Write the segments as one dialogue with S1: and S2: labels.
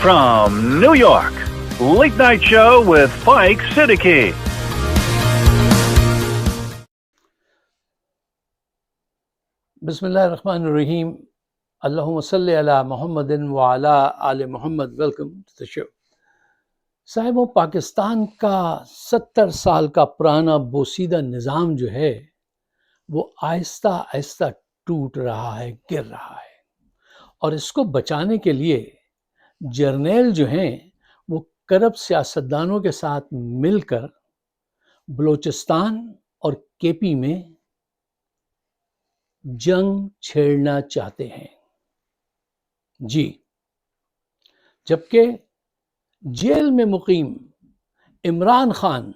S1: from New York, Late Night Show with Spike Siddiqui.
S2: Bismillahirrahmanirrahim. Allahumma salli ala Muhammadin wa ala ali Muhammad. Welcome to the show. صاحبوں، Pakistan کا 70 سال کا پرانا بوسیدہ نظام جو ہے وہ آہستہ آہستہ ٹوٹ رہا ہے، گر رہا ہے، اور اس کو بچانے کے لیے جرنیل جو ہیں وہ کرپٹ سیاستدانوں کے ساتھ مل کر بلوچستان اور کے پی میں جنگ چھیڑنا چاہتے ہیں۔ جی، جبکہ جیل میں مقیم عمران خان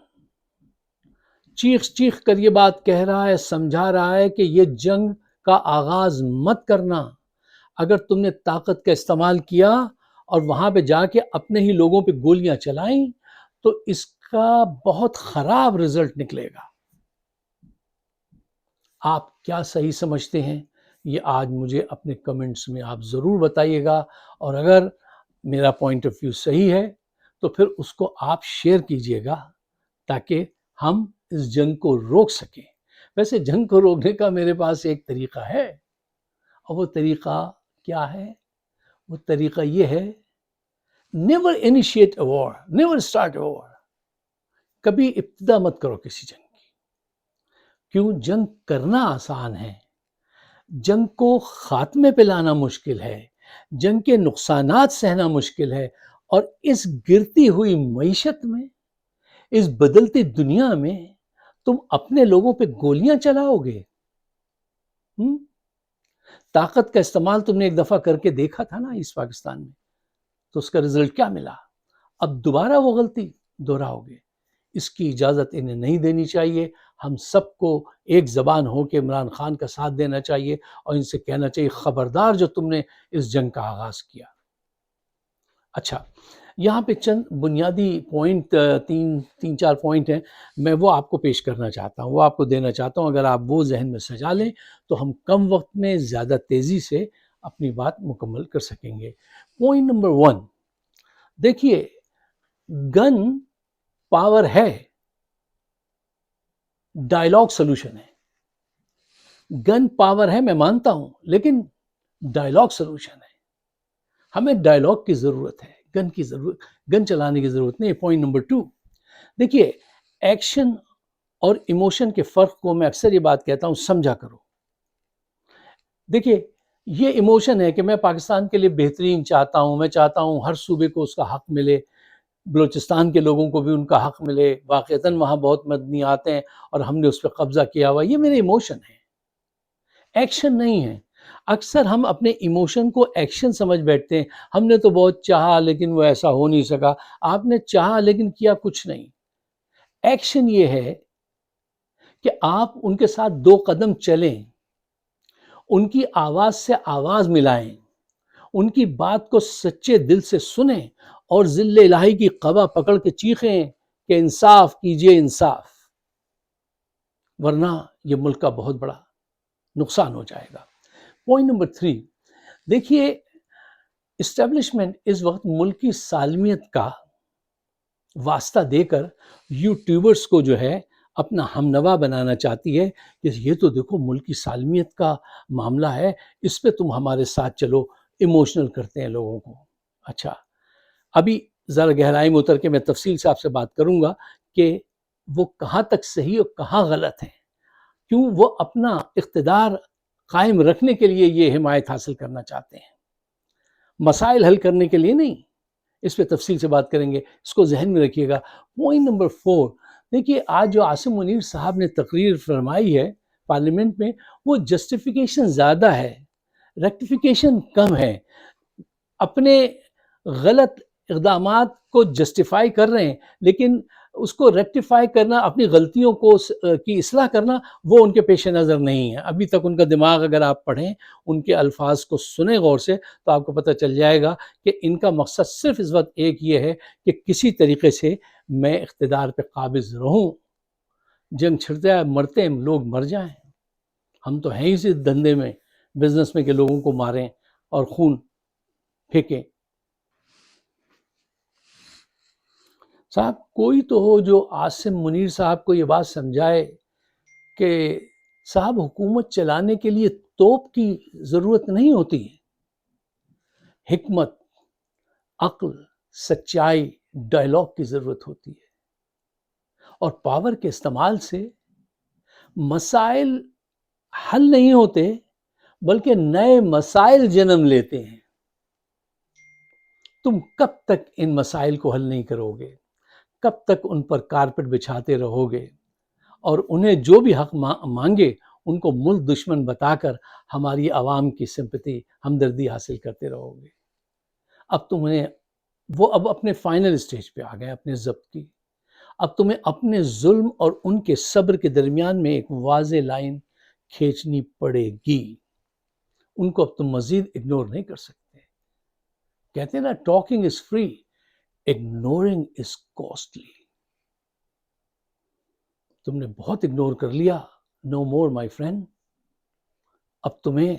S2: چیخ کر یہ بات کہہ رہا ہے، سمجھا رہا ہے کہ یہ جنگ کا آغاز مت کرنا۔ اگر تم نے طاقت کا استعمال کیا اور وہاں پہ جا کے اپنے ہی لوگوں پہ گولیاں چلائیں تو اس کا بہت خراب رزلٹ نکلے گا۔ آپ کیا صحیح سمجھتے ہیں؟ یہ آج مجھے اپنے کمنٹس میں آپ ضرور بتائیے گا، اور اگر میرا پوائنٹ آف ویو صحیح ہے تو پھر اس کو آپ شیئر کیجئے گا تاکہ ہم اس جنگ کو روک سکیں۔ ویسے جنگ کو روکنے کا میرے پاس ایک طریقہ ہے، اور وہ طریقہ کیا ہے؟ وہ طریقہ یہ ہے، never initiate a war, never start a war. کبھی ابتدا مت کرو کسی جنگ کی۔ کیوں؟ جنگ کرنا آسان ہے، جنگ کو خاتمے پہ لانا مشکل ہے، جنگ کے نقصانات سہنا مشکل ہے، اور اس گرتی ہوئی معیشت میں، اس بدلتی دنیا میں تم اپنے لوگوں پہ گولیاں چلاؤ گے؟ طاقت کا استعمال تم نے ایک دفعہ کر کے دیکھا تھا نا اس پاکستان میں، تو اس کا رزلٹ کیا ملا؟ اب دوبارہ وہ غلطی دہراؤ گے؟ اس کی اجازت انہیں نہیں دینی چاہیے۔ ہم سب کو ایک زبان ہو کے عمران خان کا ساتھ دینا چاہیے، اور ان سے کہنا چاہیے خبردار جو تم نے اس جنگ کا آغاز کیا۔ اچھا، یہاں پہ چند بنیادی پوائنٹ، تین چار پوائنٹ ہیں، میں وہ آپ کو پیش کرنا چاہتا ہوں، وہ آپ کو دینا چاہتا ہوں۔ اگر آپ وہ ذہن میں سجا لیں تو ہم کم وقت میں زیادہ تیزی سے اپنی بات مکمل کر سکیں گے۔ پوائنٹ نمبر 1، دیکھیے، گن پاور ہے، ڈائلاگ سلوشن ہے۔ گن پاور ہے، میں مانتا ہوں، لیکن ڈائلاگ سلوشن ہے۔ ہمیں ڈائلاگ کی ضرورت ہے، گن کی ضرورت، گن چلانے کی ضرورت نہیں۔ پوائنٹ نمبر 2، دیکھیے، ایکشن اور ایموشن کے فرق کو میں اکثر یہ بات کہتا ہوں، سمجھا کرو۔ دیکھیے، یہ ایموشن ہے کہ میں پاکستان کے لیے بہترین چاہتا ہوں، میں چاہتا ہوں ہر صوبے کو اس کا حق ملے، بلوچستان کے لوگوں کو بھی ان کا حق ملے، واقعتاً وہاں بہت مدنی آتے ہیں اور ہم نے اس پہ قبضہ کیا ہوا، یہ میرے ایموشن ہے، ایکشن نہیں ہے۔ اکثر ہم اپنے ایموشن کو ایکشن سمجھ بیٹھتے ہیں، ہم نے تو بہت چاہا لیکن وہ ایسا ہو نہیں سکا۔ آپ نے چاہا لیکن کیا کچھ نہیں۔ ایکشن یہ ہے کہ آپ ان کے ساتھ 2 قدم چلیں، ان کی آواز سے آواز ملائیں، ان کی بات کو سچے دل سے سنیں، اور ذل الہی کی قبا پکڑ کے چیخیں کہ انصاف کیجئے، انصاف، ورنہ یہ ملک کا بہت بڑا نقصان ہو جائے گا۔ پوائنٹ نمبر 3، دیکھیے، اسٹیبلشمنٹ اس وقت ملکی سالمیت کا واسطہ دے کر یوٹیوبرز کو جو ہے اپنا ہمنوا بنانا چاہتی ہے کہ یہ تو دیکھو ملکی سالمیت کا معاملہ ہے، اس پہ تم ہمارے ساتھ چلو، ایموشنل کرتے ہیں لوگوں کو۔ اچھا، ابھی ذرا گہرائی میں اتر کے میں تفصیل سے آپ سے بات کروں گا کہ وہ کہاں تک صحیح اور کہاں غلط ہیں، کیوں وہ اپنا اقتدار قائم رکھنے کے لیے یہ حمایت حاصل کرنا چاہتے ہیں، مسائل حل کرنے کے لیے نہیں۔ اس پہ تفصیل سے بات کریں گے، اس کو ذہن میں رکھیے گا۔ پوائنٹ نمبر 4، دیکھیے، آج جو عاصم منیر صاحب نے تقریر فرمائی ہے پارلیمنٹ میں، وہ جسٹیفیکیشن زیادہ ہے، ریکٹیفیکیشن کم ہے۔ اپنے غلط اقدامات کو جسٹیفائی کر رہے ہیں، لیکن اس کو ریکٹیفائی کرنا، اپنی غلطیوں کو کی اصلاح کرنا، وہ ان کے پیش نظر نہیں ہے۔ ابھی تک ان کا دماغ اگر آپ پڑھیں، ان کے الفاظ کو سنیں غور سے، تو آپ کو پتہ چل جائے گا کہ ان کا مقصد صرف اس وقت ایک یہ ہے کہ کسی طریقے سے میں اقتدار پہ قابض رہوں، جنگ چھڑتا ہے، مرتے ہیں لوگ، مر جائیں، ہم تو ہیں اسی دھندے میں، بزنس میں، کہ لوگوں کو ماریں اور خون پھینکیں۔ صاحب کوئی تو ہو جو عاصم منیر صاحب کو یہ بات سمجھائے کہ صاحب حکومت چلانے کے لیے توپ کی ضرورت نہیں ہوتی ہے، حکمت، عقل، سچائی، ڈائلاگ کی ضرورت ہوتی ہے، اور پاور کے استعمال سے مسائل حل نہیں ہوتے بلکہ نئے مسائل جنم لیتے ہیں۔ تم کب تک ان مسائل کو حل نہیں کرو گے، کب تک ان پر کارپٹ بچھاتے رہو گے اور انہیں جو بھی حق مانگے ان کو ملک دشمن بتا کر ہماری عوام کی سمپتی، ہمدردی حاصل کرتے رہو گے۔ اب تمہیں وہ اب اپنے فائنل اسٹیج پہ آ گئے اپنے ضبط کی، اب تمہیں اپنے ظلم اور ان کے صبر کے درمیان میں ایک واضح لائن کھینچنی پڑے گی، ان کو اب تم مزید اگنور نہیں کر سکتے۔ کہتے ہیں نا، talking is free, ignoring is costly. تم نے بہت اگنور کر لیا، نو مور مائی فرینڈ، اب تمہیں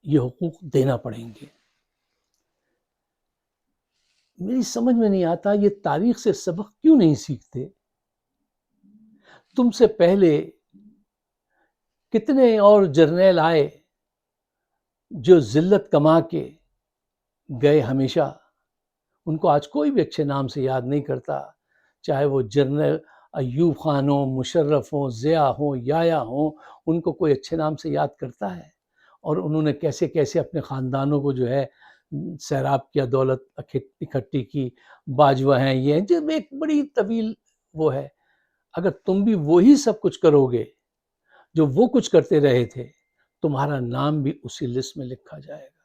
S2: یہ حقوق دینا پڑیں گے۔ میری سمجھ میں نہیں آتا یہ تاریخ سے سبق کیوں نہیں سیکھتے؟ تم سے پہلے کتنے اور جرنیل آئے جو ذلت کما کے گئے ہمیشہ، ان کو آج کوئی بھی اچھے نام سے یاد نہیں کرتا، چاہے وہ جنرل ایوب خان ہوں، مشرف ہوں، ضیاء ہوں، یایا ہوں، ان کو کوئی اچھے نام سے یاد کرتا ہے؟ اور انہوں نے کیسے کیسے اپنے خاندانوں کو جو ہے سیراب کیا، دولت اکٹھی کی، باجوہ ہیں، یہ ہیں، جب ایک بڑی طویل وہ ہے۔ اگر تم بھی وہی سب کچھ کرو گے جو وہ کچھ کرتے رہے تھے، تمہارا نام بھی اسی لسٹ میں لکھا جائے گا۔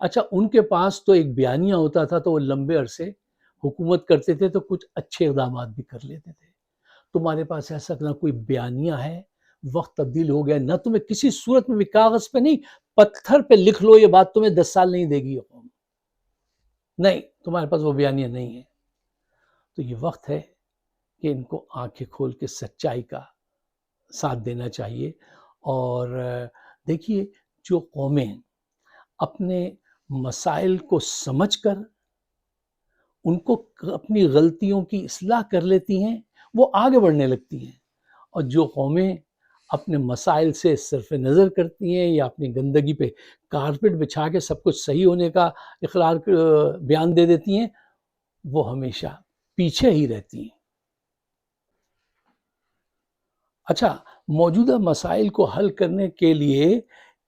S2: اچھا، ان کے پاس تو ایک بیانیہ ہوتا تھا تو وہ لمبے عرصے حکومت کرتے تھے تو کچھ اچھے اقدامات بھی کر لیتے تھے۔ تمہارے پاس ایسا نہ کوئی بیانیہ ہے، وقت تبدیل ہو گیا، نہ تمہیں کسی صورت میں بھی، کاغذ پہ نہیں، پتھر پہ لکھ لو یہ بات، تمہیں 10 سال نہیں دے گی یہ قوم، نہیں، تمہارے پاس وہ بیانیہ نہیں ہے۔ تو یہ وقت ہے کہ ان کو آنکھیں کھول کے سچائی کا ساتھ دینا چاہیے۔ اور دیکھیے، جو قومیں اپنے مسائل کو سمجھ کر ان کو اپنی غلطیوں کی اصلاح کر لیتی ہیں، وہ آگے بڑھنے لگتی ہیں، اور جو قومیں اپنے مسائل سے صرف نظر کرتی ہیں یا اپنی گندگی پہ کارپٹ بچھا کے سب کچھ صحیح ہونے کا اقرار بیان دے دیتی ہیں، وہ ہمیشہ پیچھے ہی رہتی ہیں۔ اچھا، موجودہ مسائل کو حل کرنے کے لیے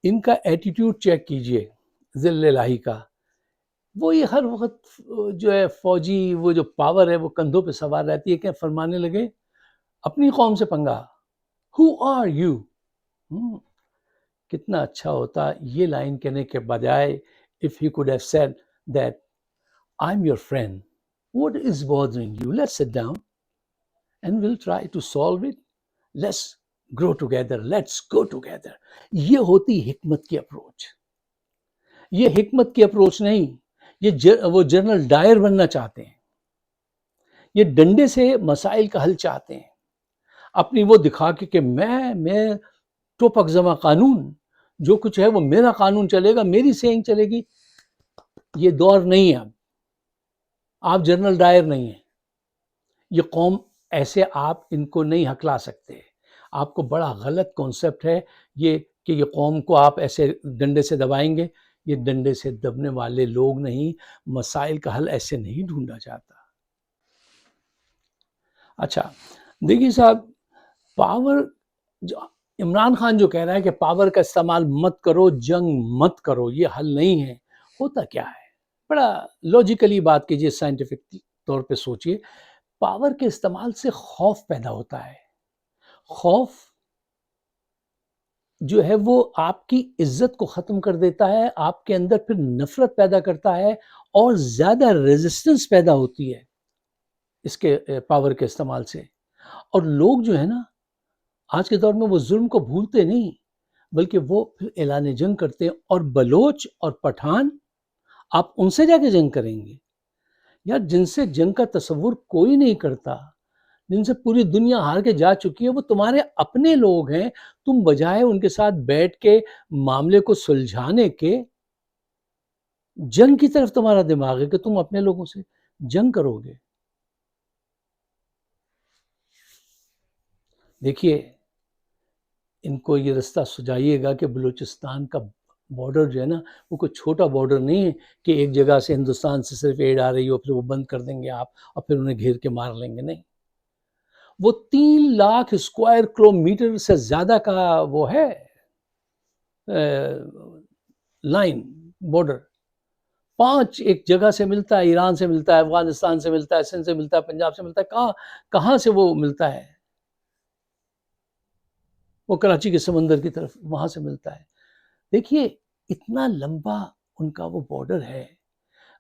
S2: ان کا ایٹیٹیوڈ چیک کیجئے، ذل الہی کا۔ وہ یہ ہر وقت جو ہے فوجی، وہ جو پاور ہے وہ کندھوں پہ سوار رہتی ہے، کہ فرمانے لگے اپنی قوم سے پنگا، who are you؟ کتنا اچھا ہوتا یہ لائن کہنے کے بجائے if he could have said that I'm your friend, what is bothering you? Let's sit down and we'll try to solve it. Let's grow together, let's go together. یہ ہوتی حکمت کی اپروچ۔ یہ حکمت کی اپروچ نہیں، یہ وہ جنرل ڈائر بننا چاہتے ہیں، یہ ڈنڈے سے مسائل کا حل چاہتے ہیں، اپنی وہ دکھا کے کہ میں ٹوپک زمہ قانون، جو کچھ ہے وہ میرا قانون چلے گا، میری سینگ چلے گی۔ یہ دور نہیں ہے، اب آپ جنرل ڈائر نہیں ہیں، یہ قوم ایسے آپ ان کو نہیں ہکلا سکتے۔ آپ کو بڑا غلط کانسیپٹ ہے یہ کہ یہ قوم کو آپ ایسے ڈنڈے سے دبائیں گے۔ یہ ڈنڈے سے دبنے والے لوگ نہیں، مسائل کا حل ایسے نہیں ڈھونڈا جاتا۔ اچھا دیکھیے صاحب، پاور، عمران خان جو کہہ رہا ہے کہ پاور کا استعمال مت کرو، جنگ مت کرو، یہ حل نہیں ہے، ہوتا کیا ہے؟ بڑا لاجیکلی بات کیجیے، سائنٹیفک طور پہ سوچئے۔ پاور کے استعمال سے خوف پیدا ہوتا ہے۔ خوف جو ہے وہ آپ کی عزت کو ختم کر دیتا ہے، آپ کے اندر پھر نفرت پیدا کرتا ہے اور زیادہ ریزسٹنس پیدا ہوتی ہے اس کے پاور کے استعمال سے۔ اور لوگ جو ہے نا، آج کے دور میں وہ ظلم کو بھولتے نہیں، بلکہ وہ پھر اعلان جنگ کرتے ہیں۔ اور بلوچ اور پٹھان، آپ ان سے جا کے جنگ کریں گے؟ یار، جن سے جنگ کا تصور کوئی نہیں کرتا، جن سے پوری دنیا ہار کے جا چکی ہے، وہ تمہارے اپنے لوگ ہیں۔ تم بجائے ان کے ساتھ بیٹھ کے معاملے کو سلجھانے کے، جنگ کی طرف تمہارا دماغ ہے کہ تم اپنے لوگوں سے جنگ کرو گے۔ دیکھیے ان کو یہ رستہ سجائیے گا کہ بلوچستان کا بارڈر جو ہے نا وہ کوئی چھوٹا بارڈر نہیں ہے کہ ایک جگہ سے ہندوستان سے صرف ایڈ آ رہی ہو پھر وہ بند کر دیں گے آپ اور پھر انہیں گھیر کے مار لیں گے. نہیں, وہ 3 لاکھ اسکوائر کلومیٹر سے زیادہ کا وہ ہے لائن بارڈر. 5 ایک جگہ سے ملتا ہے, ایران سے ملتا ہے, افغانستان سے ملتا ہے, سندھ سے ملتا ہے, پنجاب سے ملتا ہے, کہاں سے وہ ملتا ہے؟ وہ کراچی کے سمندر کی طرف وہاں سے ملتا ہے. دیکھیے اتنا لمبا ان کا وہ بارڈر ہے,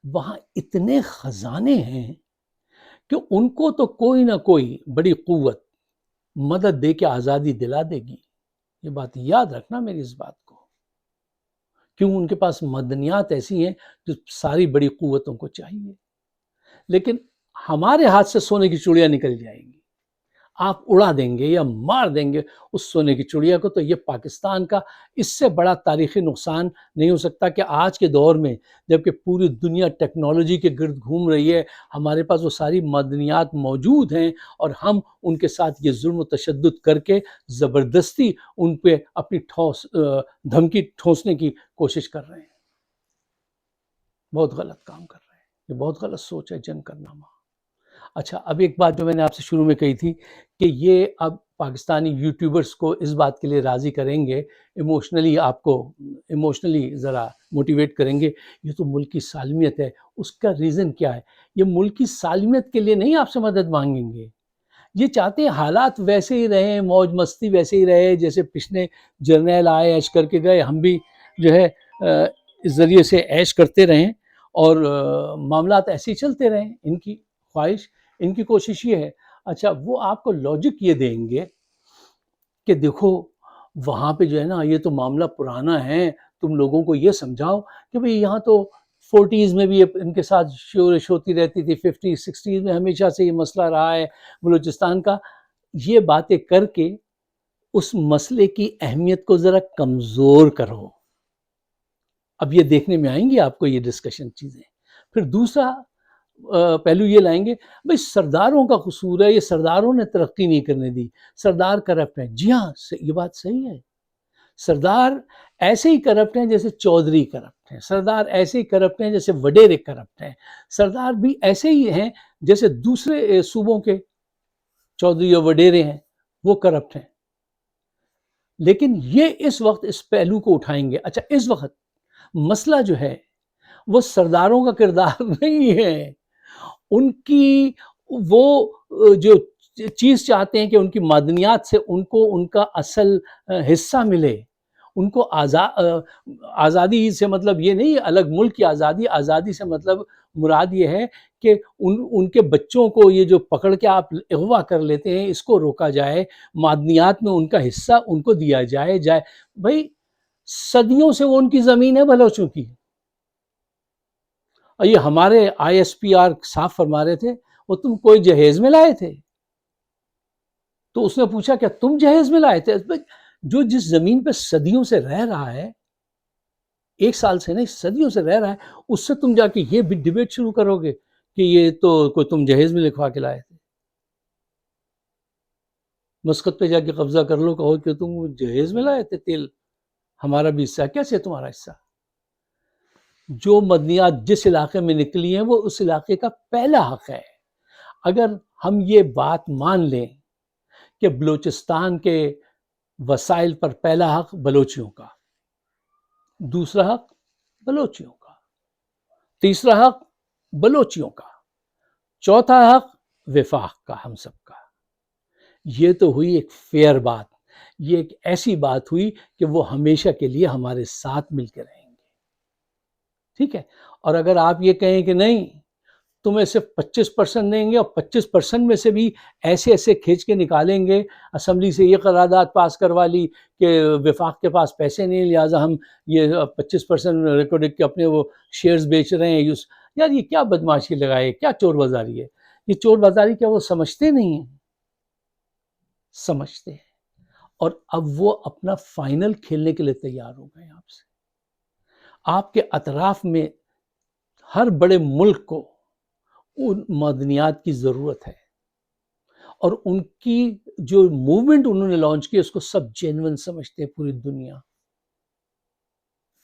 S2: وہاں اتنے خزانے ہیں کہ ان کو تو کوئی نہ کوئی بڑی قوت مدد دے کے آزادی دلا دے گی. یہ بات یاد رکھنا میری اس بات کو, کیوں ان کے پاس معدنیات ایسی ہیں جو ساری بڑی قوتوں کو چاہیے. لیکن ہمارے ہاتھ سے سونے کی چڑیاں نکل جائیں گی, آپ اڑا دیں گے یا مار دیں گے اس سونے کی چڑیا کو. تو یہ پاکستان کا اس سے بڑا تاریخی نقصان نہیں ہو سکتا کہ آج کے دور میں جبکہ پوری دنیا ٹیکنالوجی کے گرد گھوم رہی ہے, ہمارے پاس وہ ساری معدنیات موجود ہیں اور ہم ان کے ساتھ یہ ظلم و تشدد کر کے زبردستی ان پہ اپنی دھمکی ٹھونسنے کی کوشش کر رہے ہیں. بہت غلط کام کر رہے ہیں, یہ بہت غلط سوچ ہے جنگ کرنا. اچھا, اب ایک بات جو میں نے آپ سے شروع میں کہی تھی کہ یہ اب پاکستانی یوٹیوبرز کو اس بات کے لیے راضی کریں گے, آپ کو ایموشنلی ذرا موٹیویٹ کریں گے. یہ تو ملک کی سالمیت ہے. اس کا ریزن کیا ہے؟ یہ ملک کی سالمیت کے لیے نہیں آپ سے مدد مانگیں گے, یہ چاہتے ہیں حالات ویسے ہی رہیں, موج مستی ویسے ہی رہے جیسے پچھلے جرنیل آئے عیش کر کے گئے, ہم بھی جو ہے اس ذریعے سے عیش کرتے رہیں اور معاملات ایسے ہی چلتے رہیں. ان کی خواہش, ان کی کوشش یہ ہے. اچھا, وہ آپ کو لاجک یہ دیں گے کہ دیکھو وہاں پہ جو ہے نا یہ تو معاملہ پرانا ہے, تم لوگوں کو یہ سمجھاؤ کہ بھئی یہاں تو 40s میں بھی ان کے ساتھ شورش ہوتی رہتی تھی, 50s 60s میں ہمیشہ سے یہ مسئلہ رہا ہے بلوچستان کا. یہ باتیں کر کے اس مسئلے کی اہمیت کو ذرا کمزور کرو. اب یہ دیکھنے میں آئیں گی آپ کو یہ ڈسکشن چیزیں. پھر دوسرا پہلو یہ لائیں گے بھئی سرداروں کا قصور ہے, یہ سرداروں نے ترقی نہیں کرنے دی, سردار کرپٹ ہیں. جی ہاں, یہ بات صحیح ہے. سردار ایسے ہی کرپٹ ہیں جیسے چودھری کرپٹ ہیں, سردار ایسے ہی کرپٹ ہیں جیسے وڈیرے کرپٹ ہیں, سردار بھی ایسے ہی ہیں جیسے دوسرے صوبوں کے چودھری اور وڈیرے ہیں, وہ کرپٹ ہیں. لیکن یہ اس وقت اس پہلو کو اٹھائیں گے. اچھا, اس وقت مسئلہ جو ہے وہ سرداروں کا کردار نہیں ہے, ان کی وہ جو چیز چاہتے ہیں کہ ان کی معدنیات سے ان کو ان کا اصل حصہ ملے. ان کو آزادی سے مطلب یہ نہیں الگ ملک کی آزادی, آزادی سے مطلب مراد یہ ہے کہ ان کے بچوں کو یہ جو پکڑ کے آپ اغوا کر لیتے ہیں اس کو روکا جائے, معدنیات میں ان کا حصہ ان کو دیا جائے. بھئی صدیوں سے وہ ان کی زمین ہے بلوچوں کی. اور یہ ہمارے ISPR صاف فرما رہے تھے, وہ تم کوئی جہیز میں لائے تھے؟ تو اس نے پوچھا کیا تم جہیز میں لائے تھے؟ جو جس زمین پہ صدیوں سے رہ رہا ہے, 1 سال سے نہیں صدیوں سے رہ رہا ہے, اس سے تم جا کے یہ بھی ڈیبیٹ شروع کرو گے کہ یہ تو کوئی تم جہیز میں لکھوا کے لائے تھے. مسقط پہ جا کے قبضہ کر لو, کہو کہ تم جہیز میں لائے تھے تیل, ہمارا بھی حصہ کیسے ہے تمہارا حصہ؟ جو مدنیات جس علاقے میں نکلی ہیں وہ اس علاقے کا پہلا حق ہے. اگر ہم یہ بات مان لیں کہ بلوچستان کے وسائل پر پہلا حق بلوچیوں کا, دوسرا حق بلوچیوں کا, تیسرا حق بلوچیوں کا, چوتھا حق وفاق کا, ہم سب کا, یہ تو ہوئی ایک فیئر بات. یہ ایک ایسی بات ہوئی کہ وہ ہمیشہ کے لیے ہمارے ساتھ مل کے رہیں گے. ٹھیک ہے. اور اگر آپ یہ کہیں کہ نہیں تمہیں صرف 25% دیں گے اور 25% میں سے بھی ایسے کھینچ کے نکالیں گے, اسمبلی سے یہ قرارداد پاس کروا لی کہ وفاق کے پاس پیسے نہیں, لہٰذا ہم یہ 25% ریکارڈ کے اپنے وہ شیئرز بیچ رہے ہیں. یار یہ کیا بدماشی لگائے, کیا چور بازاری ہے یہ؟ چور بازاری کیا وہ سمجھتے نہیں ہیں؟ سمجھتے ہیں. اور اب وہ اپنا فائنل کھیلنے کے لیے تیار ہو گئے. آپ سے, آپ کے اطراف میں ہر بڑے ملک کو ان معدنیات کی ضرورت ہے, اور ان کی جو موومنٹ انہوں نے لانچ کی اس کو سب جینون سمجھتے ہیں پوری دنیا.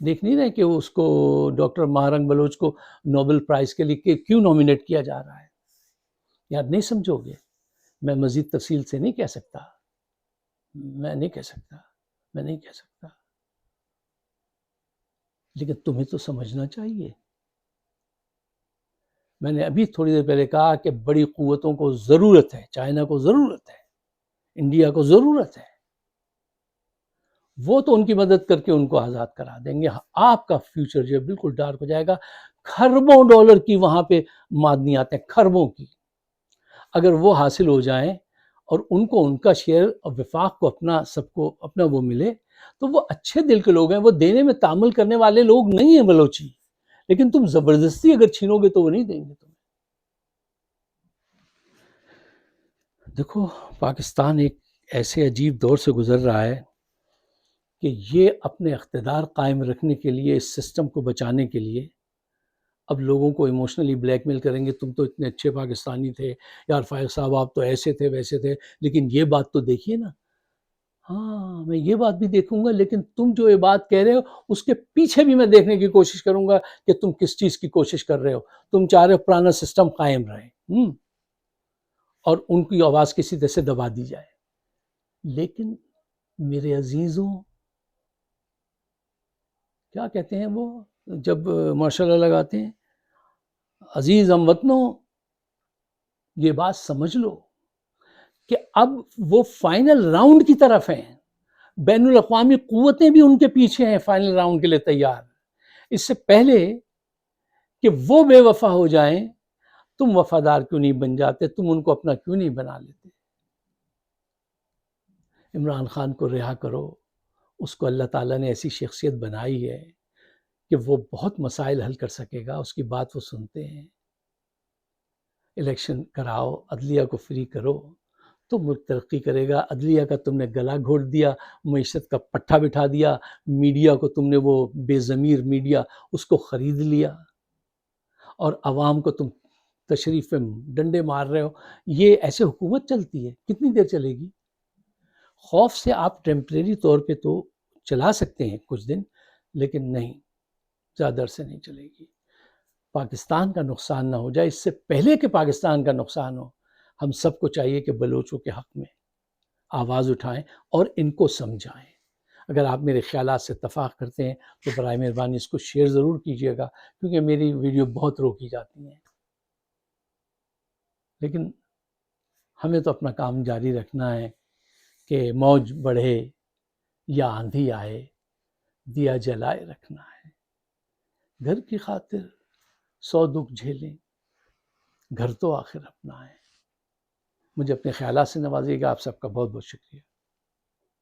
S2: دیکھ نہیں رہے کہ وہ اس کو ڈاکٹر مہارنگ بلوچ کو نوبل پرائز کے لیے کیوں نامینیٹ کیا جا رہا ہے؟ یار نہیں سمجھو گے. میں مزید تفصیل سے نہیں کہہ سکتا، میں نہیں کہہ سکتا، لیکن تمہیں تو سمجھنا چاہیے. میں نے ابھی تھوڑی دیر پہلے کہا کہ بڑی قوتوں کو ضرورت ہے، چائنا کو ضرورت ہے، انڈیا کو ضرورت ہے. وہ تو ان کی مدد کر کے ان کو آزاد کرا دیں گے. آپ کا فیوچر جو ہے بالکل ڈارک ہو جائے گا. کھربوں ڈالر کی وہاں پہ معدنیات ہیں، کھربوں کی. اگر وہ حاصل ہو جائیں اور ان کو ان کا شیئر اور وفاق کو اپنا، سب کو اپنا وہ ملے، تو وہ اچھے دل کے لوگ ہیں، وہ دینے میں تعامل کرنے والے لوگ نہیں ہیں بلوچی. لیکن تم زبردستی اگر چھینو گے تو وہ نہیں دیں گے تمہیں. دیکھو پاکستان ایک ایسے عجیب دور سے گزر رہا ہے کہ یہ اپنے اقتدار قائم رکھنے کے لیے، اس سسٹم کو بچانے کے لیے اب لوگوں کو ایموشنلی بلیک میل کریں گے. تم تو اتنے اچھے پاکستانی تھے یار، فائق صاحب آپ تو ایسے تھے ویسے تھے، لیکن یہ بات تو دیکھیے نا. ہاں میں یہ بات بھی دیکھوں گا، لیکن تم جو یہ بات کہہ رہے ہو اس کے پیچھے بھی میں دیکھنے کی کوشش کروں گا کہ تم کس چیز کی کوشش کر رہے ہو. تم چاہ رہے ہو پرانا سسٹم قائم رہے اور ان کی آواز کسی طرح سے دبا دی جائے. لیکن میرے عزیزوں، کیا کہتے ہیں وہ جب ماشاء اللہ لگاتے ہیں، عزیز ہم وطنوں یہ بات سمجھ لو کہ اب وہ فائنل راؤنڈ کی طرف ہیں. بین الاقوامی قوتیں بھی ان کے پیچھے ہیں، فائنل راؤنڈ کے لیے تیار. اس سے پہلے کہ وہ بے وفا ہو جائیں، تم وفادار کیوں نہیں بن جاتے؟ تم ان کو اپنا کیوں نہیں بنا لیتے؟ عمران خان کو رہا کرو. اس کو اللہ تعالیٰ نے ایسی شخصیت بنائی ہے کہ وہ بہت مسائل حل کر سکے گا. اس کی بات وہ سنتے ہیں. الیکشن کراؤ، عدلیہ کو فری کرو تو ملک ترقی کرے گا. عدلیہ کا تم نے گلا گھونٹ دیا، معیشت کا پٹھا بٹھا دیا، میڈیا کو تم نے، وہ بے ضمیر میڈیا، اس کو خرید لیا اور عوام کو تم تشریف پہ ڈنڈے مار رہے ہو. یہ ایسے حکومت چلتی ہے؟ کتنی دیر چلے گی؟ خوف سے آپ ٹیمپریری طور پہ تو چلا سکتے ہیں کچھ دن، لیکن نہیں، زیادہ عرصے نہیں چلے گی. پاکستان کا نقصان نہ ہو جائے. اس سے پہلے کہ پاکستان کا نقصان ہو، ہم سب کو چاہیے کہ بلوچوں کے حق میں آواز اٹھائیں اور ان کو سمجھائیں. اگر آپ میرے خیالات سے اتفاق کرتے ہیں تو برائے مہربانی اس کو شیئر ضرور کیجیے گا، کیونکہ میری ویڈیو بہت روکی جاتی ہیں. لیکن ہمیں تو اپنا کام جاری رکھنا ہے کہ موج بڑھے یا آندھی آئے، دیا جلائے رکھنا ہے. گھر کی خاطر 100 دکھ جھیلیں، گھر تو آخر اپنا ہے. مجھے اپنے خیالات سے نوازیے گا. آپ سب کا بہت بہت شکریہ.